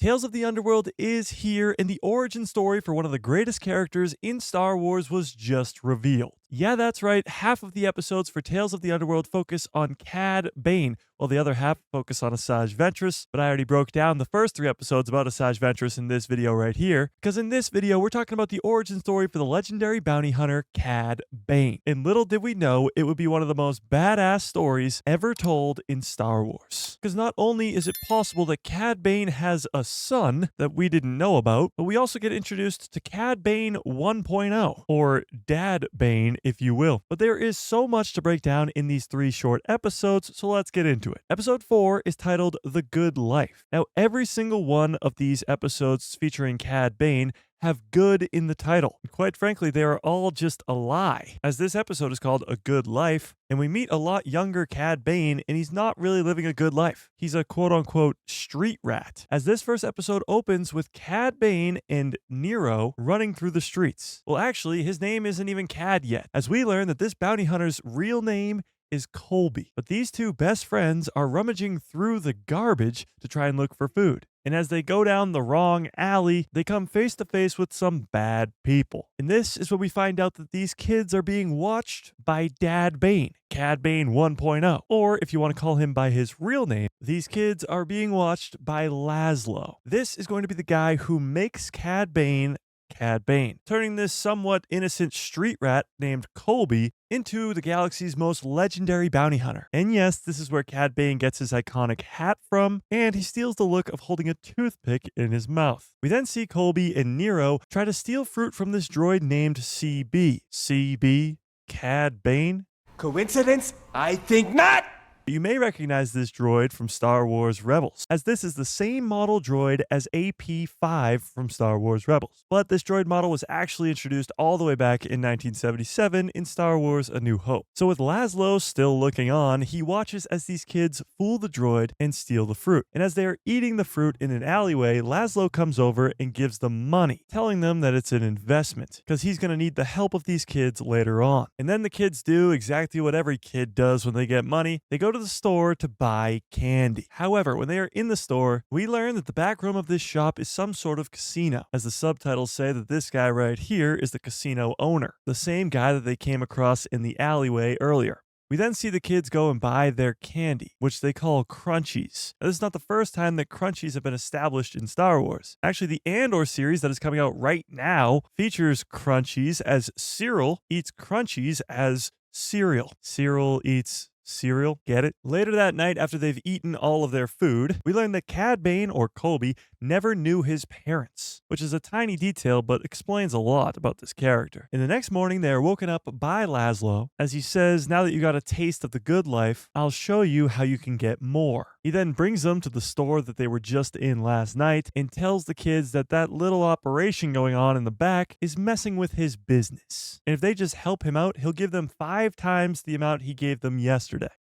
Tales of the Underworld is here, and the origin story for one of the greatest characters in Star Wars was just revealed. Yeah, that's right, half of the episodes for Tales of the Underworld focus on Cad Bane, while the other half focus on Asajj Ventress, but I already broke down the first 3 episodes about Asajj Ventress in this video right here, because in this video we're talking about the origin story for the legendary bounty hunter Cad Bane. And little did we know it would be one of the most badass stories ever told in Star Wars. Because not only is it possible that Cad Bane has a son that we didn't know about, but we also get introduced to Cad Bane 1.0, or Dad Bane if you will. But there is so much to break down in these 3 short episodes, so let's get into it. Episode 4 is titled The Good Life. Now, every single one of these episodes featuring Cad Bane have good in the title. And quite frankly, they are all just a lie, as this episode is called A Good Life, and we meet a lot younger Cad Bane, and he's not really living a good life. He's a quote-unquote street rat, as this first episode opens with Cad Bane and Nero running through the streets. Well, actually, his name isn't even Cad yet, as we learn that this bounty hunter's real name is Colby. But these 2 best friends are rummaging through the garbage to try and look for food. And as they go down the wrong alley, they come face to face with some bad people. And this is when we find out that these kids are being watched by Dad Bane, Cad Bane 1.0. Or if you want to call him by his real name, these kids are being watched by Laszlo. This is going to be the guy who makes Cad Bane, turning this somewhat innocent street rat named Colby into the galaxy's most legendary bounty hunter. And yes, this is where Cad Bane gets his iconic hat from, and he steals the look of holding a toothpick in his mouth. We then see Colby and Nero try to steal fruit from this droid named CB. CB? Cad Bane? Coincidence? I think not! You may recognize this droid from Star Wars Rebels, as this is the same model droid as AP-5 from Star Wars Rebels. But this droid model was actually introduced all the way back in 1977 in Star Wars A New Hope. So with Laszlo still looking on, he watches as these kids fool the droid and steal the fruit. And as they are eating the fruit in an alleyway, Laszlo comes over and gives them money, telling them that it's an investment, because he's going to need the help of these kids later on. And then the kids do exactly what every kid does when they get money. They go to the store to buy candy. However, when they are in the store, we learn that the back room of this shop is some sort of casino, as the subtitles say that this guy right here is the casino owner, the same guy that they came across in the alleyway earlier. We then see the kids go and buy their candy, which they call Crunchies. Now, this is not the first time that Crunchies have been established in Star Wars. Actually, the Andor series that is coming out right now features Crunchies, as Cyril eats Crunchies as cereal. Cyril eats cereal, get it? Later that night, after they've eaten all of their food, we learn that Cad Bane, or Colby, never knew his parents, which is a tiny detail but explains a lot about this character. In the next morning, they are woken up by Laszlo, as he says, now that you got a taste of the good life, I'll show you how you can get more. He then brings them to the store that they were just in last night and tells the kids that that little operation going on in the back is messing with his business. And if they just help him out, he'll give them 5 times the amount he gave them yesterday.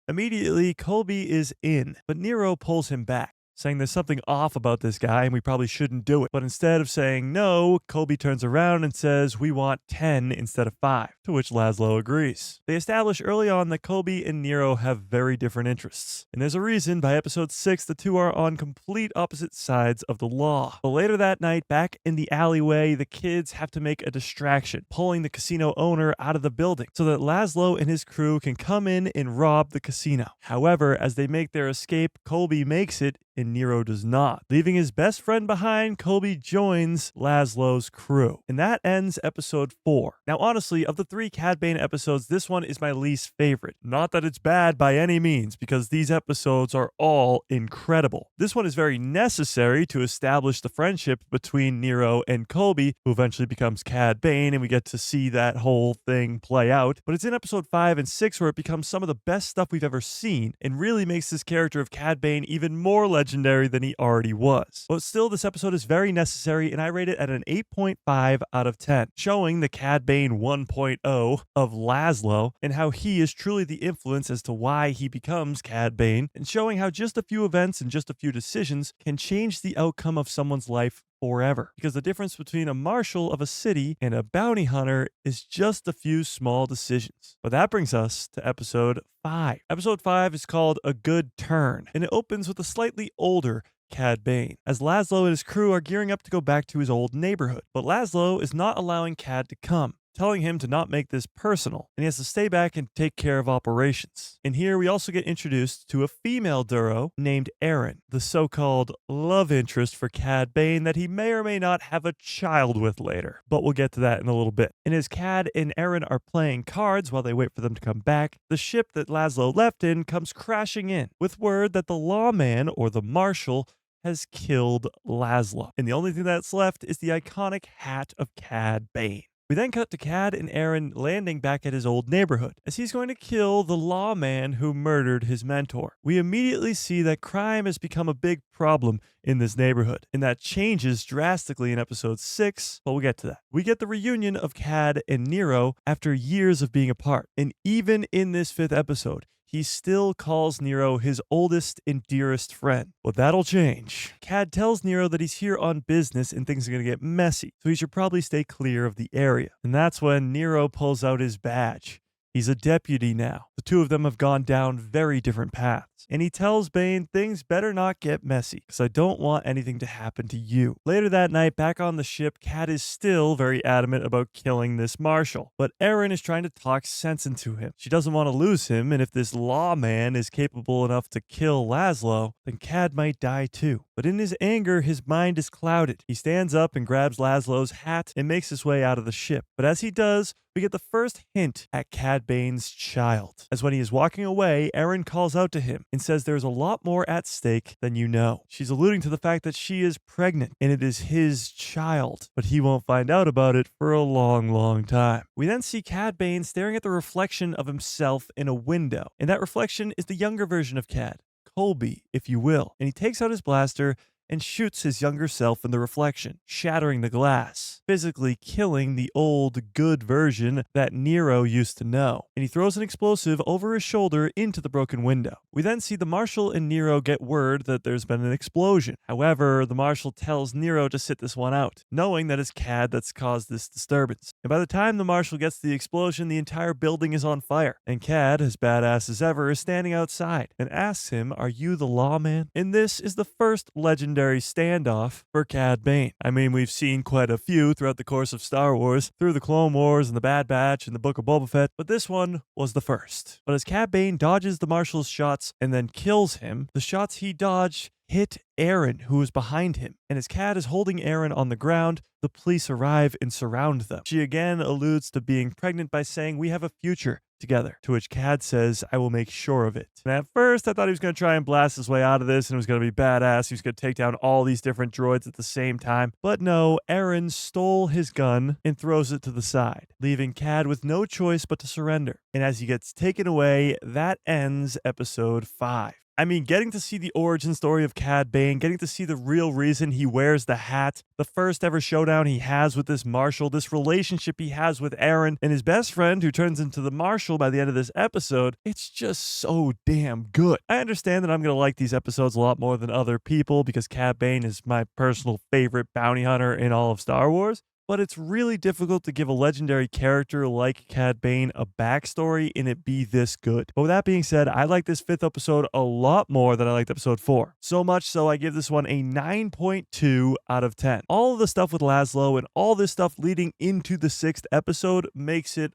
Immediately, Colby is in, but Nero pulls him back, saying there's something off about this guy and we probably shouldn't do it. But instead of saying no, Colby turns around and says, we want 10 instead of 5, to which Laszlo agrees. They establish early on that Colby and Nero have very different interests. And there's a reason by episode 6 the 2 are on complete opposite sides of the law. But later that night, back in the alleyway, the kids have to make a distraction, pulling the casino owner out of the building so that Laszlo and his crew can come in and rob the casino. However, as they make their escape, Colby makes it and Nero does not. Leaving his best friend behind, Colby joins Laszlo's crew. And that ends episode 4. Now, honestly, of the 3 Cad Bane episodes, this one is my least favorite. Not that it's bad by any means, because these episodes are all incredible. This one is very necessary to establish the friendship between Nero and Colby, who eventually becomes Cad Bane, and we get to see that whole thing play out. But it's in episode 5 and 6 where it becomes some of the best stuff we've ever seen, and really makes this character of Cad Bane even more legendary than he already was. But still, this episode is very necessary, and I rate it at an 8.5 out of 10, showing the Cad Bane 1.0 of Laszlo and how he is truly the influence as to why he becomes Cad Bane, and showing how just a few events and just a few decisions can change the outcome of someone's life forever. Because the difference between a marshal of a city and a bounty hunter is just a few small decisions. But that brings us to episode 5. Episode 5 is called A Good Turn, and it opens with a slightly older Cad Bane, as Laszlo and his crew are gearing up to go back to his old neighborhood. But Laszlo is not allowing Cad to come, telling him to not make this personal, and he has to stay back and take care of operations. And here we also get introduced to a female Duro named Erin, the so-called love interest for Cad Bane that he may or may not have a child with later. But we'll get to that in a little bit. And as Cad and Erin are playing cards while they wait for them to come back, the ship that Laszlo left in comes crashing in with word that the lawman, or the marshal, has killed Laszlo. And the only thing that's left is the iconic hat of Cad Bane. We then cut to Cad and Erin landing back at his old neighborhood, as he's going to kill the lawman who murdered his mentor. We immediately see that crime has become a big problem in this neighborhood, and that changes drastically in episode 6, but we'll get to that. We get the reunion of Cad and Nero after years of being apart, and even in this 5th episode, he still calls Nero his oldest and dearest friend. But that'll change. Cad tells Nero that he's here on business and things are going to get messy, so he should probably stay clear of the area. And that's when Nero pulls out his badge. He's a deputy now. The two of them have gone down very different paths. And he tells Bane things better not get messy, because I don't want anything to happen to you. Later that night, back on the ship, Cad is still very adamant about killing this marshal. But Erin is trying to talk sense into him. She doesn't want to lose him, and if this lawman is capable enough to kill Laszlo, then Cad might die too. But in his anger, his mind is clouded. He stands up and grabs Laszlo's hat and makes his way out of the ship. But as he does, we get the first hint at Cad Bane's child. As when he is walking away, Erin calls out to him and says there's a lot more at stake than you know. She's alluding to the fact that she is pregnant and it is his child, but he won't find out about it for a long, long time. We then see Cad Bane staring at the reflection of himself in a window, and that reflection is the younger version of Cad, Colby, if you will, and he takes out his blaster and shoots his younger self in the reflection, shattering the glass, physically killing the old good version that Nero used to know. And he throws an explosive over his shoulder into the broken window. We then see the Marshal and Nero get word that there's been an explosion. However, the Marshal tells Nero to sit this one out, knowing that it's Cad that's caused this disturbance. And by the time the Marshal gets to the explosion, the entire building is on fire. And Cad, as badass as ever, is standing outside and asks him, "Are you the lawman?" And this is the first legendary standoff for Cad Bane. I mean, we've seen quite a few throughout the course of Star Wars, through the Clone Wars and the Bad Batch and the Book of Boba Fett, but this one was the first. But as Cad Bane dodges the Marshal's shots and then kills him, the shots he dodged hit Erin, who was behind him. And as Cad is holding Erin on the ground, the police arrive and surround them. She again alludes to being pregnant by saying, "We have a future together," to which Cad says, "I will make sure of it." And at first, I thought he was going to try and blast his way out of this and it was going to be badass. He was going to take down all these different droids at the same time. But no, Erin stole his gun and throws it to the side, leaving Cad with no choice but to surrender. And as he gets taken away, that ends episode 5. I mean, getting to see the origin story of Cad Bane, getting to see the real reason he wears the hat, the first ever showdown he has with this Marshal, this relationship he has with Erin, and his best friend who turns into the Marshal by the end of this episode, it's just so damn good. I understand that I'm going to like these episodes a lot more than other people because Cad Bane is my personal favorite bounty hunter in all of Star Wars. But it's really difficult to give a legendary character like Cad Bane a backstory and it be this good. But with that being said, I like this 5th episode a lot more than I liked episode 4. So much so I give this one a 9.2 out of 10. All of the stuff with Laszlo and all this stuff leading into the 6th episode makes it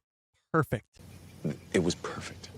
perfect. It was perfect.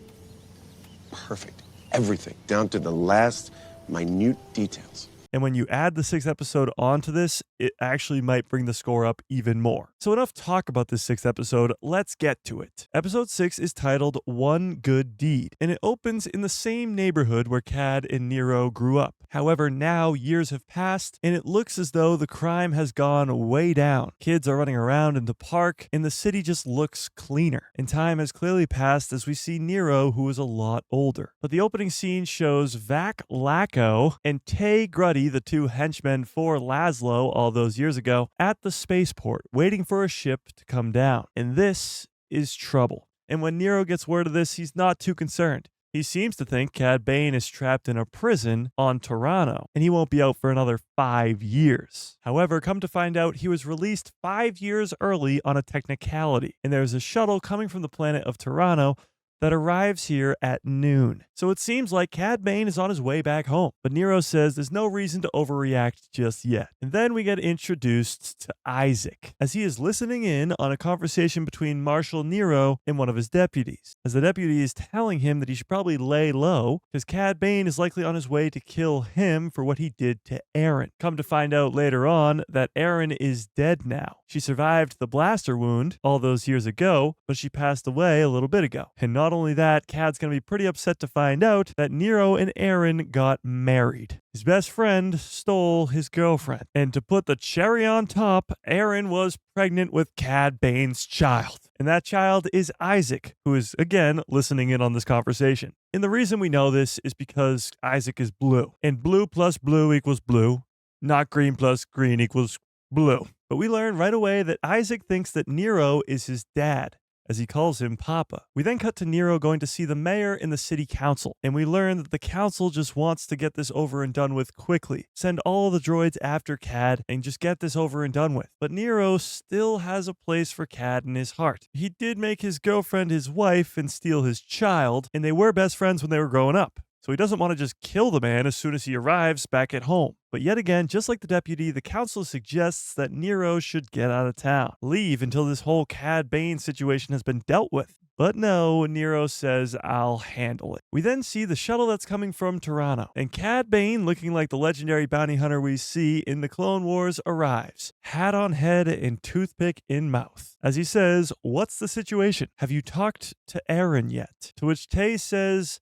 Perfect. Everything, down to the last minute details. And when you add the 6th episode onto this, it actually might bring the score up even more. So enough talk about this 6th episode, let's get to it. Episode 6 is titled One Good Deed, and it opens in the same neighborhood where Cad and Nero grew up. However, now years have passed, and it looks as though the crime has gone way down. Kids are running around in the park, and the city just looks cleaner. And time has clearly passed as we see Nero, who is a lot older. But the opening scene shows Vac Lacko and Tay Gruddy, the two henchmen for Laszlo all those years ago, at the spaceport, waiting for a ship to come down. And this is trouble. And when Nero gets word of this, he's not too concerned. He seems to think Cad Bane is trapped in a prison on Toronto, and he won't be out for another 5 years. However, come to find out, he was released 5 years early on a technicality, and there's a shuttle coming from the planet of Toronto that arrives here at noon. So it seems like Cad Bane is on his way back home, but Nero says there's no reason to overreact just yet. And then we get introduced to Isaac, as he is listening in on a conversation between Marshal Nero and one of his deputies, as the deputy is telling him that he should probably lay low, because Cad Bane is likely on his way to kill him for what he did to Erin. Come to find out later on that Erin is dead now. She survived the blaster wound all those years ago, but she passed away a little bit ago. And not only that, Cad's going to be pretty upset to find out that Nero and Erin got married. His best friend stole his girlfriend. And to put the cherry on top, Erin was pregnant with Cad Bane's child. And that child is Isaac, who is, again, listening in on this conversation. And the reason we know this is because Isaac is blue. And blue plus blue equals blue, not green plus green equals blue. But we learn right away that Isaac thinks that Nero is his dad, as he calls him Papa. We then cut to Nero going to see the mayor and the city council, and we learn that the council just wants to get this over and done with quickly. Send all the droids after Cad and just get this over and done with. But Nero still has a place for Cad in his heart. He did make his girlfriend his wife and steal his child, and they were best friends when they were growing up. So he doesn't want to just kill the man as soon as he arrives back at home. But yet again, just like the deputy, the council suggests that Nero should get out of town. Leave until this whole Cad Bane situation has been dealt with. But no, Nero says, I'll handle it. We then see the shuttle that's coming from Toronto, and Cad Bane, looking like the legendary bounty hunter we see in the Clone Wars, arrives. Hat on head and toothpick in mouth. As he says, what's the situation? Have you talked to Erin yet? To which Tay says,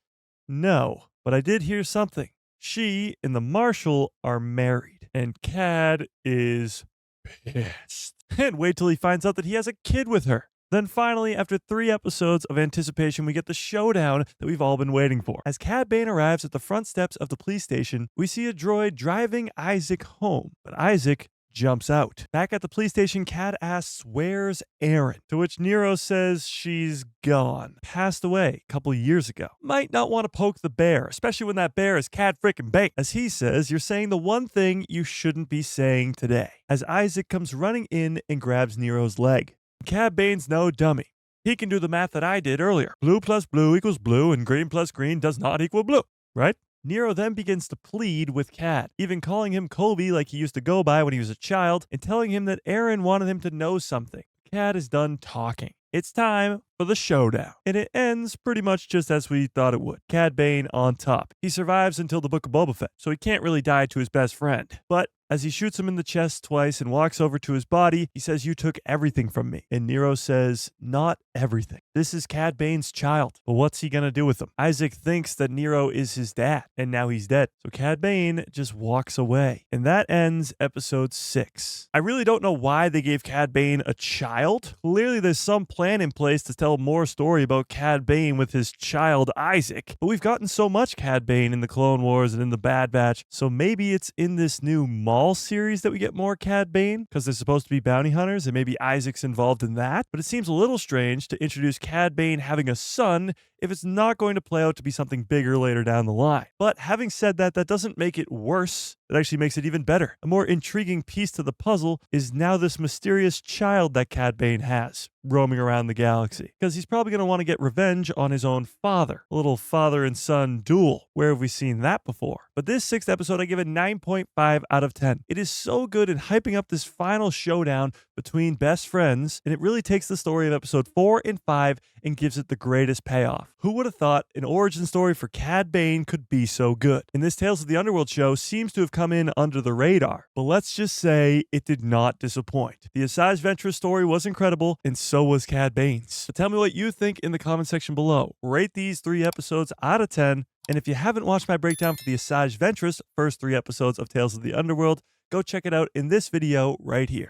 no, but I did hear something. She and the Marshal are married, and Cad is pissed. And wait till he finds out that he has a kid with her. Then finally, after 3 episodes of anticipation, we get the showdown that we've all been waiting for. As Cad Bane arrives at the front steps of the police station, we see a droid driving Isaac home, but Isaac jumps out. Back at the police station, Cad asks, where's Erin? To which Nero says she's gone. Passed away a couple years ago. Might not want to poke the bear, especially when that bear is Cad frickin' Bane. As he says, you're saying the one thing you shouldn't be saying today. As Isaac comes running in and grabs Nero's leg. Cad Bane's no dummy. He can do the math that I did earlier. Blue plus blue equals blue, and green plus green does not equal blue, right? Nero then begins to plead with Cad, even calling him Colby like he used to go by when he was a child, and telling him that Erin wanted him to know something. Cad is done talking. It's time for the showdown. And it ends pretty much just as we thought it would. Cad Bane on top. He survives until the Book of Boba Fett, so he can't really die to his best friend. But as he shoots him in the chest twice and walks over to his body, he says, you took everything from me. And Nero says, not everything. This is Cad Bane's child. But what's he gonna do with him? Isaac thinks that Nero is his dad, and now he's dead. So Cad Bane just walks away. And that ends episode 6. I really don't know why they gave Cad Bane a child. Clearly there's some plan in place to tell more story about Cad Bane with his child Isaac. But we've gotten so much Cad Bane in the Clone Wars and in the Bad Batch, so maybe it's in this new series that we get more Cad Bane, because they're supposed to be bounty hunters, and maybe Isaac's involved in that. But it seems a little strange to introduce Cad Bane having a son if it's not going to play out to be something bigger later down the line. But having said that, that doesn't make it worse. It actually makes it even better. A more intriguing piece to the puzzle is now this mysterious child that Cad Bane has roaming around the galaxy, because he's probably going to want to get revenge on his own father. A little father and son duel. Where have we seen that before? But this 6th episode, I give it 9.5 out of 10. It is so good in hyping up this final showdown between best friends, and it really takes the story of episode 4 and 5 and gives it the greatest payoff. Who would have thought an origin story for Cad Bane could be so good? And this Tales of the Underworld show seems to have come in under the radar, but let's just say it did not disappoint. The Asajj Ventress story was incredible, and so was Cad Bane's. So tell me what you think in the comment section below. Rate these 3 episodes out of 10, and if you haven't watched my breakdown for the Asajj Ventress first 3 episodes of Tales of the Underworld, go check it out in this video right here.